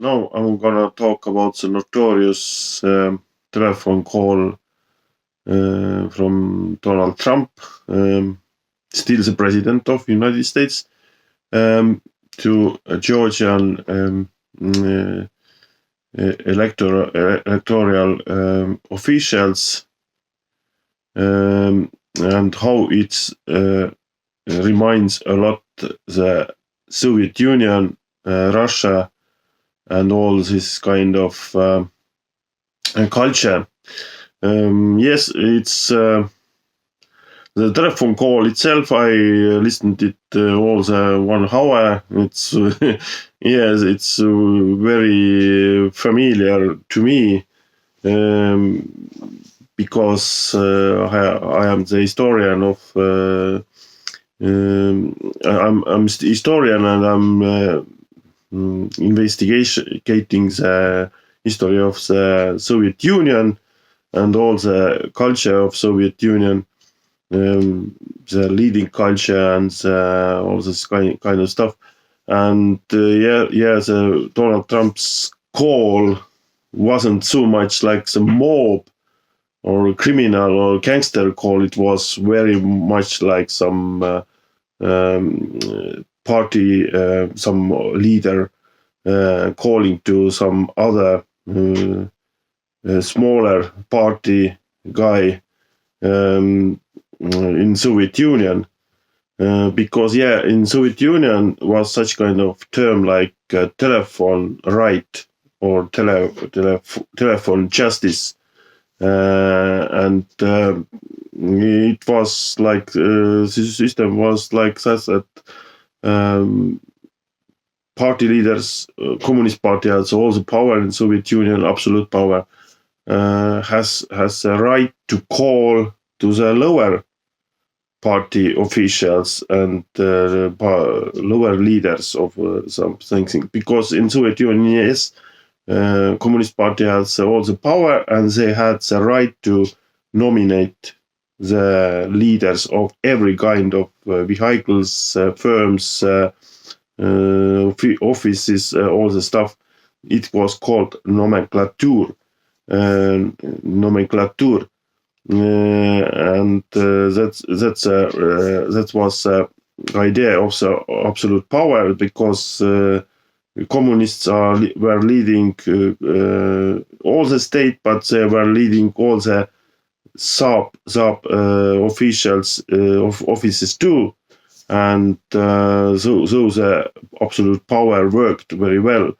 Now I'm gonna talk about the notorious telephone call from Donald Trump, still the president of United States, to Georgian electoral officials, and how it reminds a lot the Soviet Union, Russia, and all this kind of culture. Yes, it's the telephone call itself. I listened it all the 1 hour. It's yes, it's very familiar to me, because I am the historian of. I'm historian, and I'm investigating the history of the Soviet Union and all the culture of Soviet Union, the leading culture and all this kind of stuff. And the Donald Trump's call wasn't so much like the mob or criminal or gangster call. It was very much like some party, some leader calling to some other smaller party guy in Soviet Union, because in Soviet Union was such kind of term like telephone right or telephone justice, and it was like the system was like that party leaders, Communist Party has all the power in Soviet Union, absolute power, has a right to call to the lower party officials and lower leaders of something, because in Soviet Union, yes, Communist Party has all the power, and they had the right to nominate the leaders of every kind of vehicles, firms, offices, all the stuff. It was called nomenclature, and that was the idea of the absolute power, because communists were leading all the state, but they were leading all the sub officials of offices too, and so the absolute power worked very well,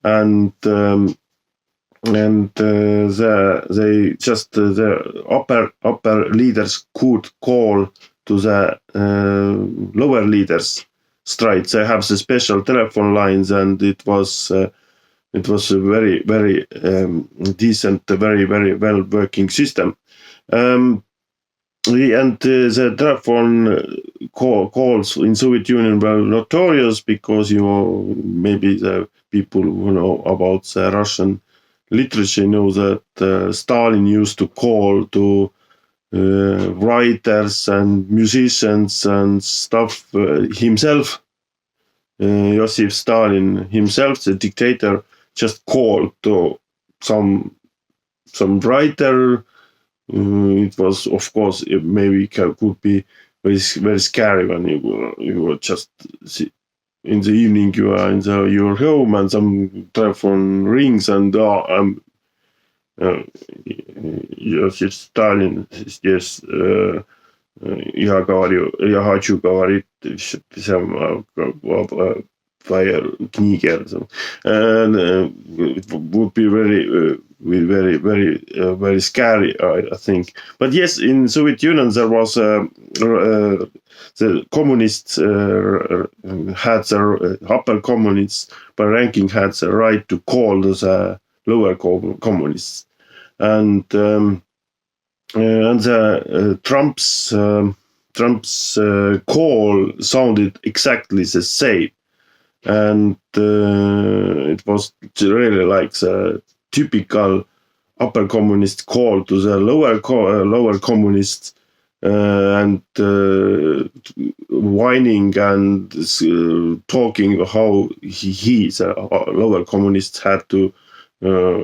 and the upper leaders could call to the lower leaders straight. They have the special telephone lines, and it was a very, very decent, very, very well working system. And the telephone calls in Soviet Union were notorious, because maybe the people who know about the Russian literature know that Stalin used to call to writers and musicians and stuff himself. Joseph Stalin himself, the dictator, just called to some writer. It was, of course, maybe could be very, very scary when you were just in the evening, you are in your home, and some telephone rings, and Joseph Stalin здесь, я хочу говорить твоей книге. And it would be very, very, very, very scary, I think. But yes, in Soviet Union there was the communists had the upper communists by ranking had the right to call the lower communists, and the Trump's call sounded exactly the same, and it was really like the typical upper communist call to the lower communists, and whining and talking how he the lower communists had to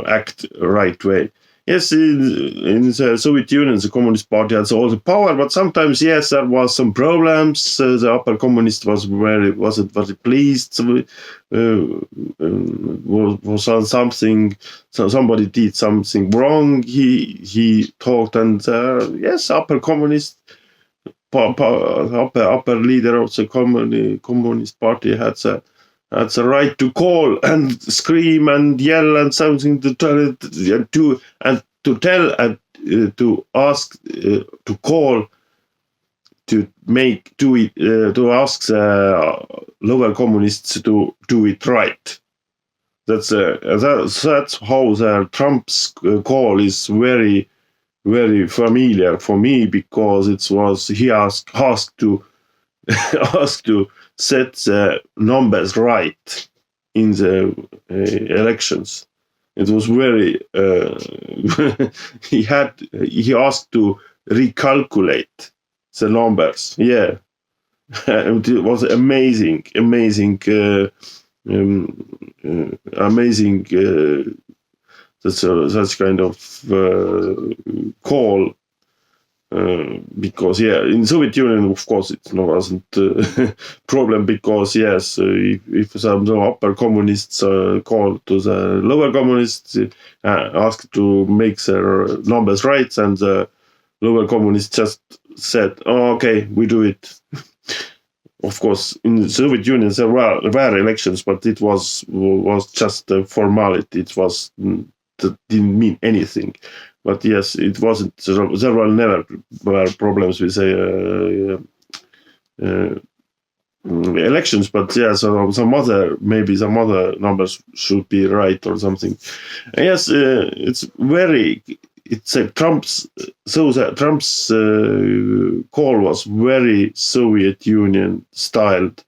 act right way. Yes, in the Soviet Union, the Communist Party had all the power, but sometimes, yes, there was some problems. The upper communist wasn't very pleased. Was on something. So somebody did something wrong. He talked, and yes, upper communist, upper leader of the Communist Party had the right to call and scream and yell and something to tell to ask to call to ask the lower communists to do it right. That's how the Trump's call is very familiar for me, because he asked to asked to set the numbers right in the elections. It was very he asked to recalculate the numbers. Yeah, it was amazing such kind of call. Because in Soviet Union, of course, it wasn't a problem, because yes, if some upper communists called to the lower communists, asked to make their numbers right, and the lower communists just said, "Oh, okay, we do it." Of course, in the Soviet Union there were elections, but it was just a formality. It didn't mean anything. But yes, it wasn't. There were never problems with elections. But yeah, so some other numbers should be right or something. Yes, it's Trump's. So Trump's call was very Soviet Union styled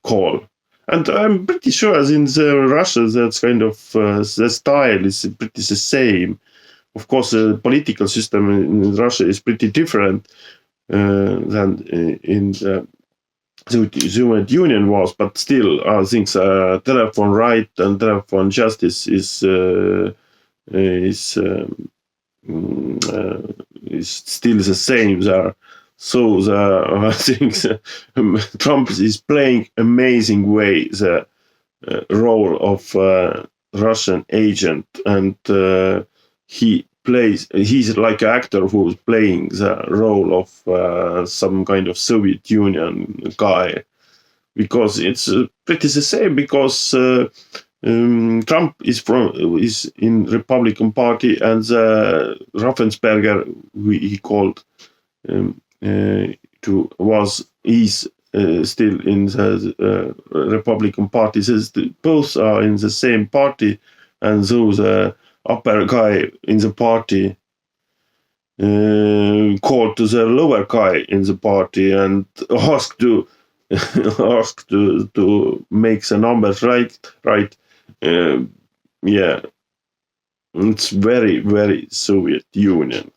call. And I'm pretty sure, as in Russia, that's kind of the style is pretty the same. Of course, the political system in Russia is pretty different than in the Soviet Union was, but still, I think telephone right and telephone justice is still the same there. So I think Trump is playing amazing way the role of Russian agent, and he's like an actor who's playing the role of some kind of Soviet Union guy, because it's pretty the same, because Trump is in Republican Party, and Raffensperger, who he called is still in the Republican Party. Says both are in the same party, and so the upper guy in the party called to the lower guy in the party and asked to make the numbers right. Yeah, it's very Soviet Union.